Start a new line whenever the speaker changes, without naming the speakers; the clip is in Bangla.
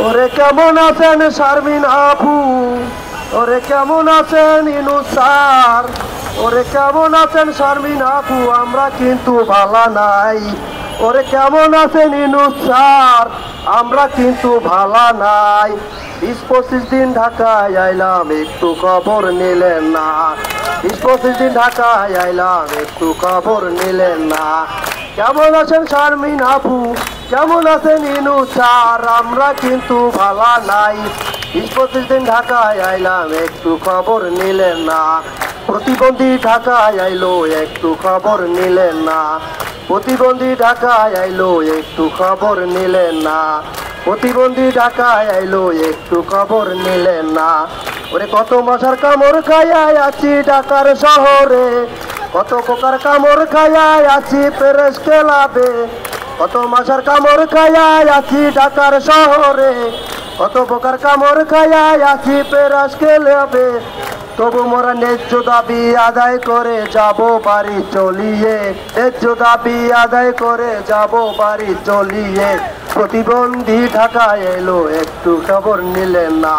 ওরে কেমন আছেন শারমিন আপু, ওরে কেমন আছেন ইনুস স্যার, ওরে কেমন আছেন শারমিন আপু, আমরা কিন্তু ভালো নাই। ওরে কেমন আছেন ইনুস স্যার, আমরা কিন্তু ভালো নাই। 20-25 দিন ঢাকায় আইলাম, একটু খবর নিলেন না। 20-25 দিন ঢাকায় আইলাম, একটু খবর নিলেন না। কেমন আছেন শারমিন আপু, কেমন আছেন ইনুস স্যার, আমরা কিন্তু ভালো নাই। 20-25 দিন ঢাকায় আইলাম, একটু খবর নিলেন না। প্রতিবন্ধী ঢাকায় আইলো, একটু খবর নিলেন না। প্রতিবন্ধী ঢাকায় আইলো, একটু খবর নিলেন না। প্রতিবন্ধী ঢাকায় আইলো, একটু খবর নিলেন না। ওরে কত মশার কামড় খাইয়াই আছি ঢাকার শহরে, কত পোকার কামড় খাইয়াই আছি প্রেস ক্লাবে। কত মশার কামড় খাইয়াই আছি ঢাকার শহরে, কত পোকার কামড় খাইয়াই আছি প্রেস ক্লাবে। তবু মোরা ন্যায্য দাবি আদায় করে যাব বাড়ি চলিয়ে, ন্যায্য দাবি আদায় করে যাব বাড়ি চলিয়ে। প্রতিবন্ধী ঢাকায় এলো, একটু খবর নিলেন না।